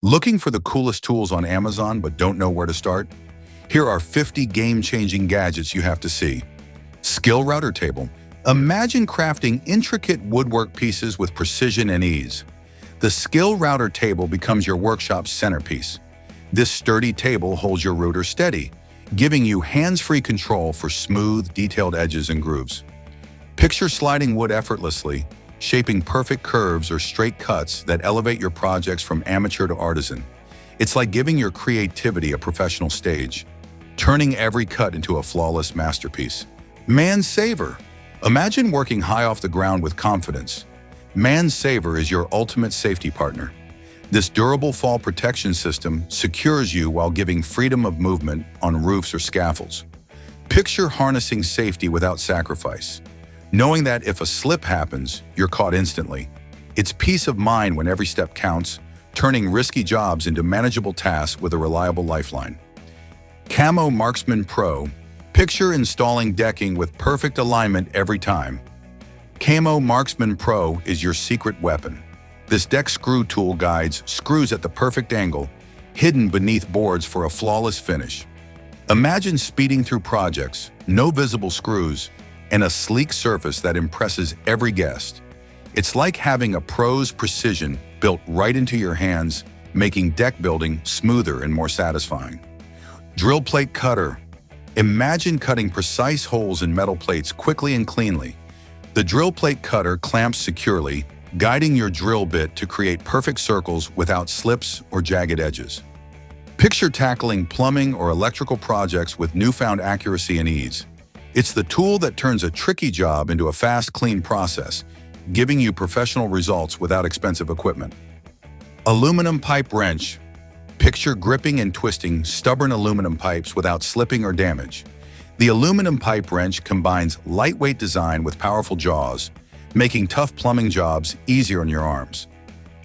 Looking for the coolest tools on Amazon but don't know where to start? Here are 50 game-changing gadgets you have to see. SKIL Router Table. Imagine crafting intricate woodwork pieces with precision and ease. The SKIL Router Table becomes your workshop's centerpiece. This sturdy table holds your router steady, giving you hands-free control for smooth, detailed edges and grooves. Picture sliding wood effortlessly, shaping perfect curves or straight cuts that elevate your projects from amateur to artisan. It's like giving your creativity a professional stage, turning every cut into a flawless masterpiece. Man Saver. Imagine working high off the ground with confidence. Man Saver is your ultimate safety partner. This durable fall protection system secures you while giving freedom of movement on roofs or scaffolds. Picture harnessing safety without sacrifice, knowing that if a slip happens, you're caught instantly. It's peace of mind when every step counts, turning risky jobs into manageable tasks with a reliable lifeline. CAMO Marksman Pro. Picture installing decking with perfect alignment every time. CAMO Marksman Pro is your secret weapon. This deck screw tool guides screws at the perfect angle, hidden beneath boards for a flawless finish. Imagine speeding through projects, no visible screws, and a sleek surface that impresses every guest. It's like having a pro's precision built right into your hands, making deck building smoother and more satisfying. Drill Plate Cutter. Imagine cutting precise holes in metal plates quickly and cleanly. The drill plate cutter clamps securely, guiding your drill bit to create perfect circles without slips or jagged edges. Picture tackling plumbing or electrical projects with newfound accuracy and ease. It's the tool that turns a tricky job into a fast, clean process, giving you professional results without expensive equipment. Aluminum Pipe Wrench. Picture gripping and twisting stubborn aluminum pipes without slipping or damage. The aluminum pipe wrench combines lightweight design with powerful jaws, making tough plumbing jobs easier on your arms.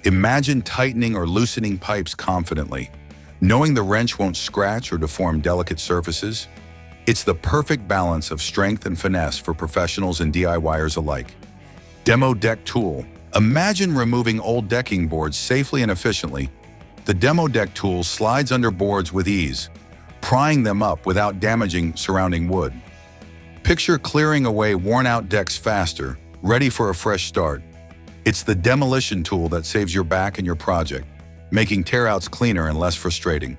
Imagine tightening or loosening pipes confidently, knowing the wrench won't scratch or deform delicate surfaces. It's the perfect balance of strength and finesse for professionals and DIYers alike. Demo-Dek Tool. Imagine removing old decking boards safely and efficiently. The Demo-Dek Tool slides under boards with ease, prying them up without damaging surrounding wood. Picture clearing away worn-out decks faster, ready for a fresh start. It's the demolition tool that saves your back and your project, making tear-outs cleaner and less frustrating,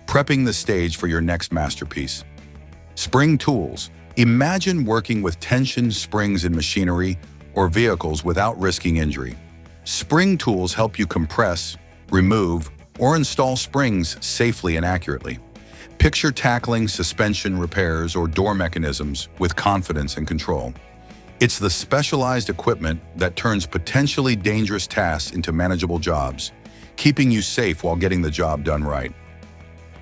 prepping the stage for your next masterpiece. Spring Tools. Imagine working with tension springs in machinery or vehicles without risking injury. Spring tools help you compress, remove, or install springs safely and accurately. Picture tackling suspension repairs or door mechanisms with confidence and control. It's the specialized equipment that turns potentially dangerous tasks into manageable jobs, keeping you safe while getting the job done right.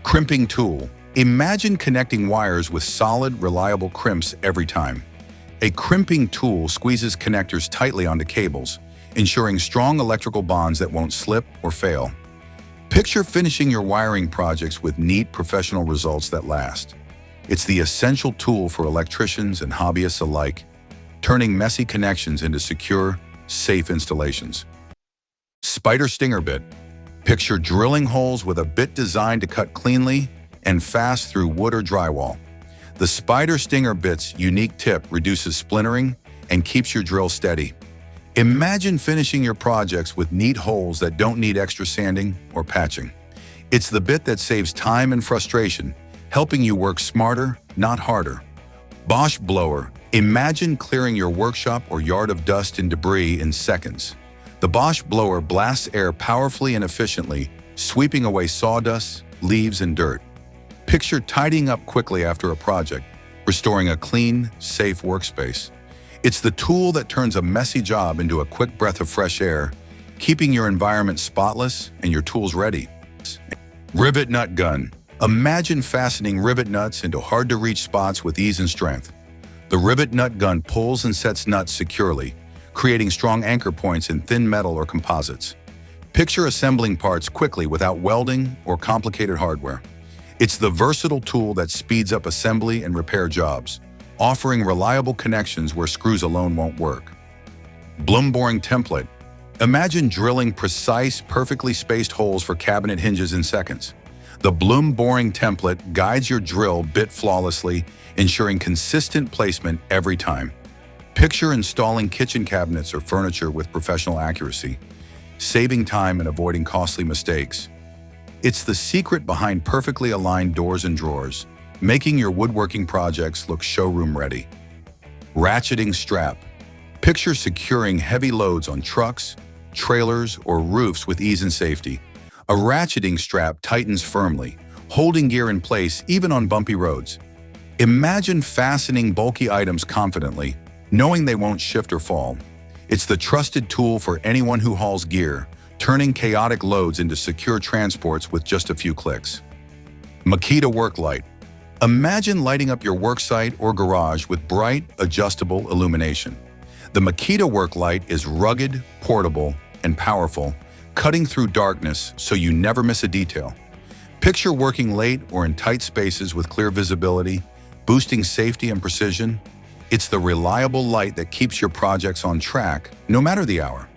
Crimping Tool. Imagine connecting wires with solid, reliable crimps every time. A crimping tool squeezes connectors tightly onto cables, ensuring strong electrical bonds that won't slip or fail. Picture finishing your wiring projects with neat professional results that last. It's the essential tool for electricians and hobbyists alike, turning messy connections into secure, safe installations. Spyder Stinger Bit. Picture drilling holes with a bit designed to cut cleanly and fast through wood or drywall. The Spyder Stinger Bit's unique tip reduces splintering and keeps your drill steady. Imagine finishing your projects with neat holes that don't need extra sanding or patching. It's the bit that saves time and frustration, helping you work smarter, not harder. BOSCH Blower. Imagine clearing your workshop or yard of dust and debris in seconds. The BOSCH Blower blasts air powerfully and efficiently, sweeping away sawdust, leaves, and dirt. Picture tidying up quickly after a project, restoring a clean, safe workspace. It's the tool that turns a messy job into a quick breath of fresh air, keeping your environment spotless and your tools ready. Rivet Nut Gun. Imagine fastening rivet nuts into hard-to-reach spots with ease and strength. The Rivet Nut Gun pulls and sets nuts securely, creating strong anchor points in thin metal or composites. Picture assembling parts quickly without welding or complicated hardware. It's the versatile tool that speeds up assembly and repair jobs, offering reliable connections where screws alone won't work. Blum Boring Template. Imagine drilling precise, perfectly spaced holes for cabinet hinges in seconds. The Blum boring template guides your drill bit flawlessly, ensuring consistent placement every time. Picture installing kitchen cabinets or furniture with professional accuracy, saving time and avoiding costly mistakes. It's the secret behind perfectly aligned doors and drawers, making your woodworking projects look showroom ready. Ratcheting Strap. Picture securing heavy loads on trucks, trailers, or roofs with ease and safety. A ratcheting strap tightens firmly, holding gear in place even on bumpy roads. Imagine fastening bulky items confidently, knowing they won't shift or fall. It's the trusted tool for anyone who hauls gear, turning chaotic loads into secure transports with just a few clicks. Makita Work Light. Imagine lighting up your worksite or garage with bright, adjustable illumination. The Makita Work Light is rugged, portable, and powerful, cutting through darkness so you never miss a detail. Picture working late or in tight spaces with clear visibility, boosting safety and precision. It's the reliable light that keeps your projects on track, no matter the hour.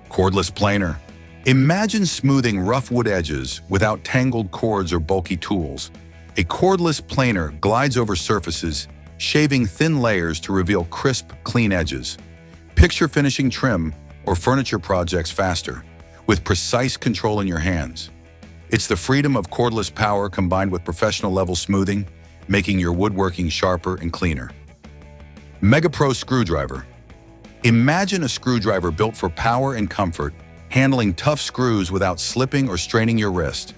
Cordless Planer. Imagine smoothing rough wood edges without tangled cords or bulky tools. A cordless planer glides over surfaces, shaving thin layers to reveal crisp, clean edges. Picture finishing trim or furniture projects faster, with precise control in your hands. It's the freedom of cordless power combined with professional-level smoothing, making your woodworking sharper and cleaner. MegaPRO Screwdriver. Imagine a screwdriver built for power and comfort, handling tough screws without slipping or straining your wrist.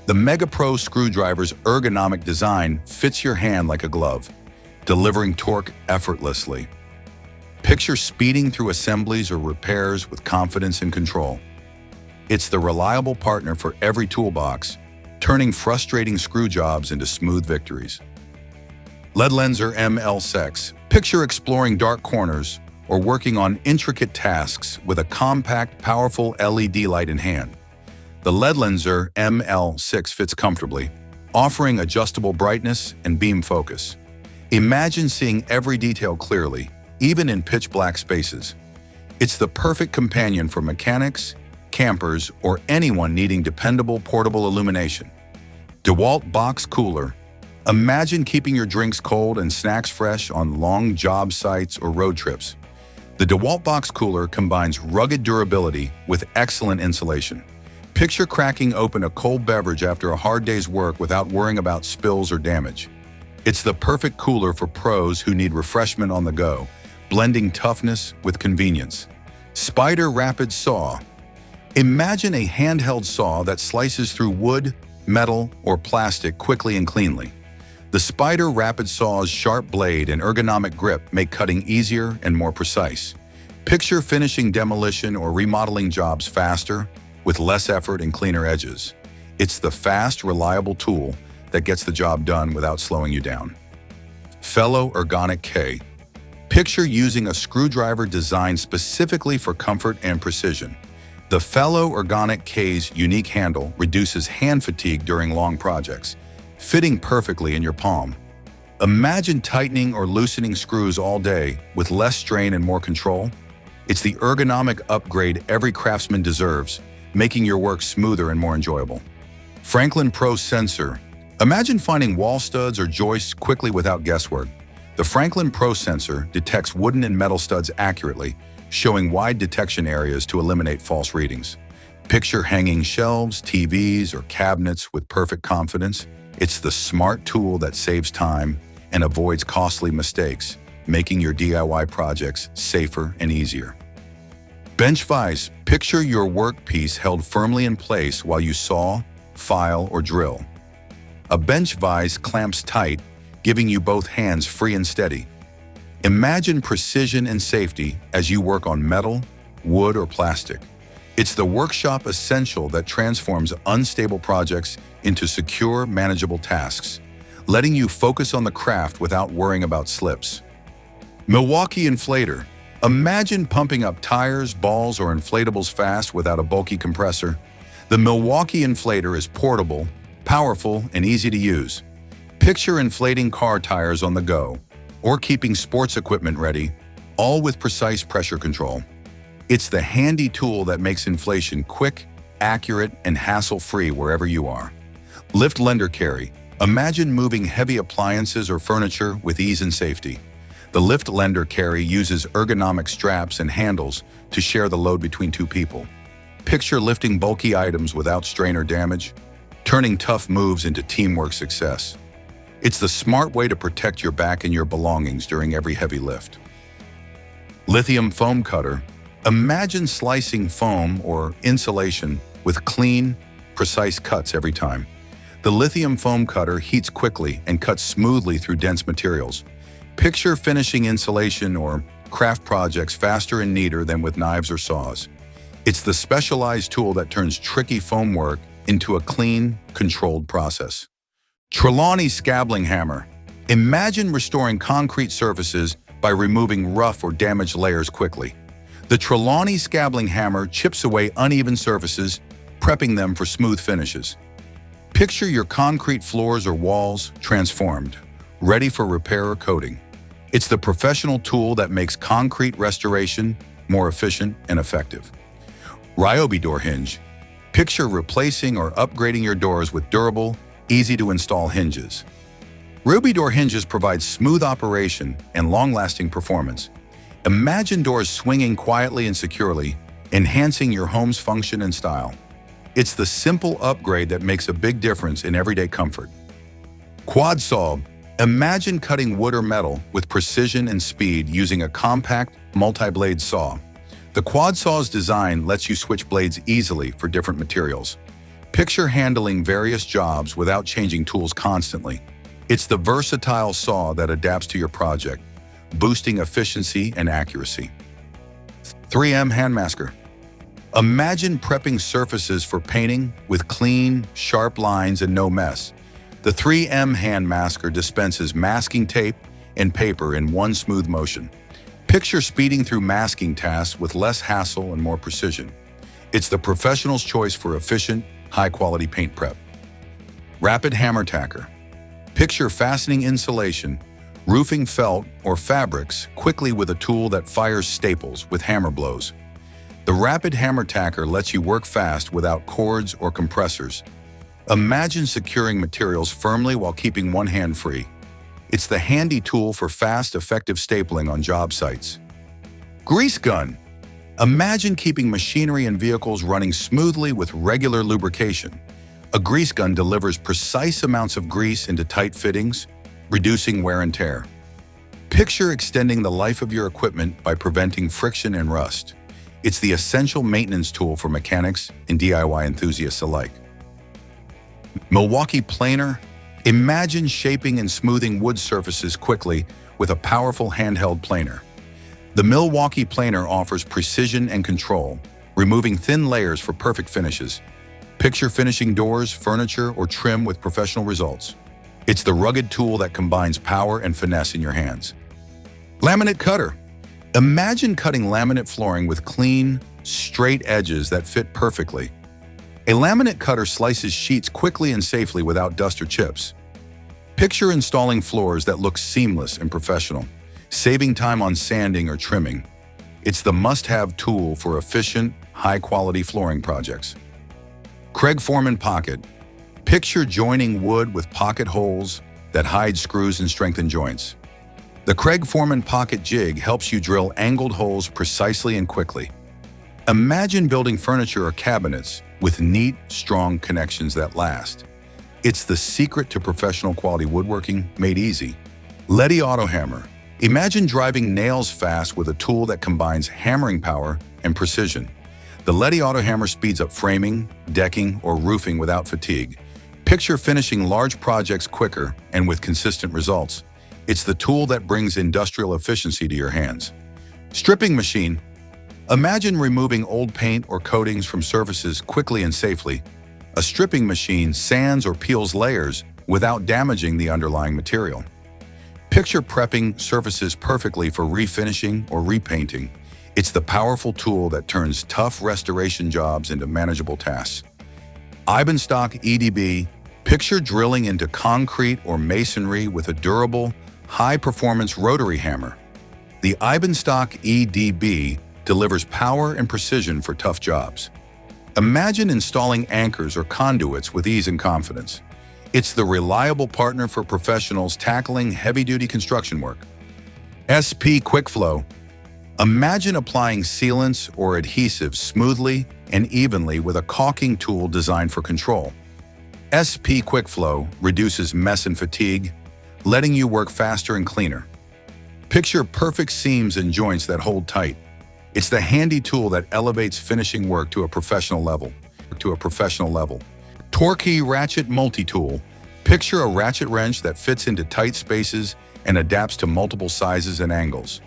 The MegaPRO Screwdriver's ergonomic design fits your hand like a glove, delivering torque effortlessly. Picture speeding through assemblies or repairs with confidence and control. It's the reliable partner for every toolbox, turning frustrating screw jobs into smooth victories. Ledlenser ML6. Picture exploring dark corners or working on intricate tasks with a compact, powerful LED light in hand. The Ledlenser ML6 fits comfortably, offering adjustable brightness and beam focus. Imagine seeing every detail clearly, even in pitch-black spaces. It's the perfect companion for mechanics, campers, or anyone needing dependable portable illumination. Dewalt Box Cooler. Imagine keeping your drinks cold and snacks fresh on long job sites or road trips. The Dewalt Box Cooler combines rugged durability with excellent insulation. Picture cracking open a cold beverage after a hard day's work without worrying about spills or damage. It's the perfect cooler for pros who need refreshment on the go, blending toughness with convenience. Spyder Rapid Saw. Imagine a handheld saw that slices through wood, metal, or plastic quickly and cleanly. The Spyder Rapid Saw's sharp blade and ergonomic grip make cutting easier and more precise. Picture finishing demolition or remodeling jobs faster, with less effort and cleaner edges. It's the fast, reliable tool that gets the job done without slowing you down. FELO Ergonic K. Picture using a screwdriver designed specifically for comfort and precision. The FELO Ergonic K's unique handle reduces hand fatigue during long projects, fitting perfectly in your palm. Imagine tightening or loosening screws all day with less strain and more control. It's the ergonomic upgrade every craftsman deserves, making your work smoother and more enjoyable. ProSensor. Imagine finding wall studs or joists quickly without guesswork. The ProSensor detects wooden and metal studs accurately, showing wide detection areas to eliminate false readings. Picture hanging shelves, TVs, or cabinets with perfect confidence. It's the smart tool that saves time and avoids costly mistakes, making your DIY projects safer and easier. Bench Vise. Picture your workpiece held firmly in place while you saw, file, or drill. A bench vise clamps tight, giving you both hands free and steady. Imagine precision and safety as you work on metal, wood, or plastic. It's the workshop essential that transforms unstable projects into secure, manageable tasks, letting you focus on the craft without worrying about slips. Milwaukee Inflator. Imagine pumping up tires, balls, or inflatables fast without a bulky compressor. The Milwaukee Inflator is portable, powerful, and easy to use. Picture inflating car tires on the go, or keeping sports equipment ready, all with precise pressure control. It's the handy tool that makes inflation quick, accurate, and hassle-free wherever you are. Lift Lender Carry. Imagine moving heavy appliances or furniture with ease and safety. The Lift Lender Carry uses ergonomic straps and handles to share the load between two people. Picture lifting bulky items without strain or damage, turning tough moves into teamwork success. It's the smart way to protect your back and your belongings during every heavy lift. Lithium Foam Cutter. Imagine slicing foam or insulation with clean, precise cuts every time. The lithium foam cutter heats quickly and cuts smoothly through dense materials. Picture finishing insulation or craft projects faster and neater than with knives or saws. It's the specialized tool that turns tricky foam work into a clean, controlled process. Trelawney Scabbling Hammer. Imagine restoring concrete surfaces by removing rough or damaged layers quickly. The Trelawney Scabbling Hammer chips away uneven surfaces, prepping them for smooth finishes. Picture your concrete floors or walls transformed, ready for repair or coating. It's the professional tool that makes concrete restoration more efficient and effective. Ryobi Door Hinge. Picture replacing or upgrading your doors with durable, easy-to-install hinges. Ryobi door hinges provide smooth operation and long-lasting performance. Imagine doors swinging quietly and securely, enhancing your home's function and style. It's the simple upgrade that makes a big difference in everyday comfort. Quad Saw. Imagine cutting wood or metal with precision and speed using a compact, multi-blade saw. The Quad Saw's design lets you switch blades easily for different materials. Picture handling various jobs without changing tools constantly. It's the versatile saw that adapts to your project, boosting efficiency and accuracy. 3M Hand Masker. Imagine prepping surfaces for painting with clean, sharp lines and no mess. The 3M Hand Masker dispenses masking tape and paper in one smooth motion. Picture speeding through masking tasks with less hassle and more precision. It's the professional's choice for efficient, high-quality paint prep. Rapid Hammer Tacker. Picture fastening insulation, roofing felt, or fabrics quickly with a tool that fires staples with hammer blows. The Rapid Hammer Tacker lets you work fast without cords or compressors. Imagine securing materials firmly while keeping one hand free. It's the handy tool for fast, effective stapling on job sites. Grease Gun. Imagine keeping machinery and vehicles running smoothly with regular lubrication. A grease gun delivers precise amounts of grease into tight fittings, reducing wear and tear. Picture extending the life of your equipment by preventing friction and rust. It's the essential maintenance tool for mechanics and DIY enthusiasts alike. MILWAUKEE Planer. Imagine shaping and smoothing wood surfaces quickly with a powerful handheld planer. The MILWAUKEE Planer offers precision and control, removing thin layers for perfect finishes. Picture finishing doors, furniture, or trim with professional results. It's the rugged tool that combines power and finesse in your hands. Laminate Cutter. Imagine cutting laminate flooring with clean, straight edges that fit perfectly. A laminate cutter slices sheets quickly and safely without dust or chips. Picture installing floors that look seamless and professional, saving time on sanding or trimming. It's the must-have tool for efficient, high-quality flooring projects. Kreg Foreman Pocket. Picture joining wood with pocket holes that hide screws and strengthen joints. The Kreg Foreman Pocket Jig helps you drill angled holes precisely and quickly. Imagine building furniture or cabinets with neat, strong connections that last. It's the secret to professional quality woodworking made easy. Letti Autohammer. Imagine driving nails fast with a tool that combines hammering power and precision. The Letti Autohammer speeds up framing, decking, or roofing without fatigue. Picture finishing large projects quicker and with consistent results. It's the tool that brings industrial efficiency to your hands. Stripping Machine. Imagine removing old paint or coatings from surfaces quickly and safely. A stripping machine sands or peels layers without damaging the underlying material. Picture prepping surfaces perfectly for refinishing or repainting. It's the powerful tool that turns tough restoration jobs into manageable tasks. Eibenstock EDB. Picture drilling into concrete or masonry with a durable, high-performance rotary hammer. The Eibenstock EDB delivers power and precision for tough jobs. Imagine installing anchors or conduits with ease and confidence. It's the reliable partner for professionals tackling heavy-duty construction work. SP Quick Flow. Imagine applying sealants or adhesives smoothly and evenly with a caulking tool designed for control. SP Quick Flow reduces mess and fatigue, letting you work faster and cleaner. Picture perfect seams and joints that hold tight. It's the handy tool that elevates finishing work to a professional level. TorqRatchet Multi-tool. Picture a ratchet wrench that fits into tight spaces and adapts to multiple sizes and angles.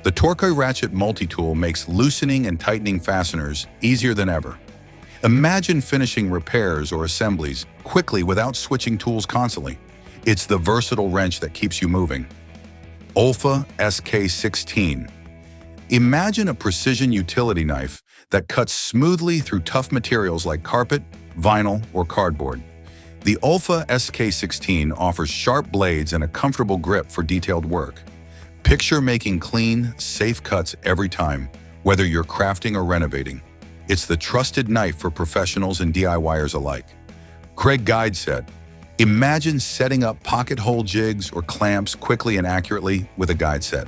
The TorqRatchet Multi-tool makes loosening and tightening fasteners easier than ever. Imagine finishing repairs or assemblies quickly without switching tools constantly. It's the versatile wrench that keeps you moving. OLFA SK16. Imagine a precision utility knife that cuts smoothly through tough materials like carpet, vinyl, or cardboard. The OLFA SK16 offers sharp blades and a comfortable grip for detailed work. Picture making clean, safe cuts every time, whether you're crafting or renovating. It's the trusted knife for professionals and DIYers alike. Kreg Guide Set. Imagine setting up pocket hole jigs or clamps quickly and accurately with a guide set.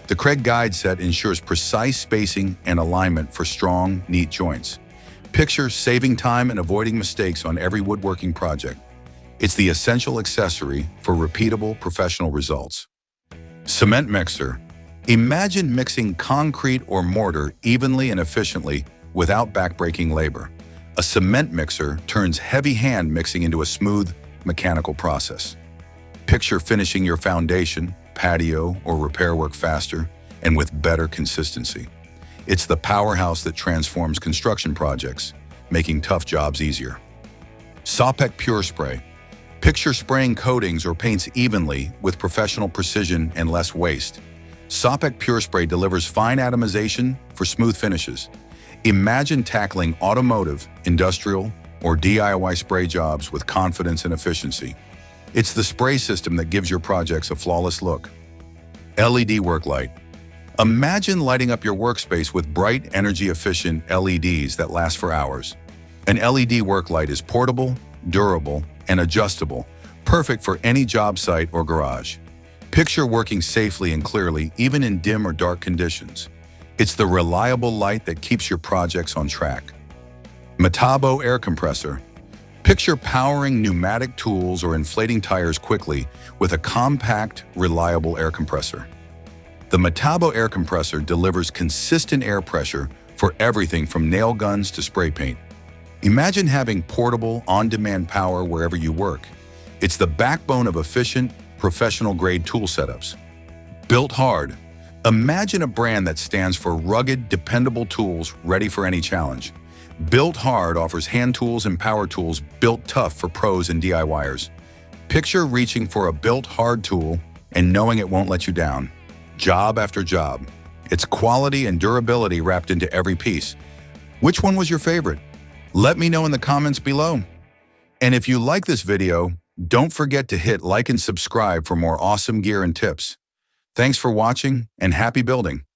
The Kreg Guide Set ensures precise spacing and alignment for strong, neat joints. Picture saving time and avoiding mistakes on every woodworking project. It's the essential accessory for repeatable professional results. Cement Mixer. Imagine mixing concrete or mortar evenly and efficiently without backbreaking labor. A cement mixer turns heavy hand mixing into a smooth, mechanical process. Picture finishing your foundation, patio, or repair work faster and with better consistency. It's the powerhouse that transforms construction projects, making tough jobs easier. Soppec Purespray. Picture spraying coatings or paints evenly with professional precision and less waste. Soppec Purespray delivers fine atomization for smooth finishes. Imagine tackling automotive, industrial, or DIY spray jobs with confidence and efficiency. It's the spray system that gives your projects a flawless look. LED work light. Imagine lighting up your workspace with bright, energy-efficient LEDs that last for hours. An LED work light is portable, durable, and adjustable, perfect for any job site or garage. Picture working safely and clearly, even in dim or dark conditions. It's the reliable light that keeps your projects on track. Metabo Air Compressor. Picture powering pneumatic tools or inflating tires quickly with a compact, reliable air compressor. The Metabo Air Compressor delivers consistent air pressure for everything from nail guns to spray paint. Imagine having portable, on-demand power wherever you work. It's the backbone of efficient, professional-grade tool setups. Built hard. Imagine a brand that stands for rugged, dependable tools ready for any challenge. Built Hard offers hand tools and power tools built tough for pros and DIYers. Picture reaching for a Built Hard tool and knowing it won't let you down. Job after job. It's quality and durability wrapped into every piece. Which one was your favorite? Let me know in the comments below. And if you like this video, don't forget to hit like and subscribe for more awesome gear and tips. Thanks for watching and happy building.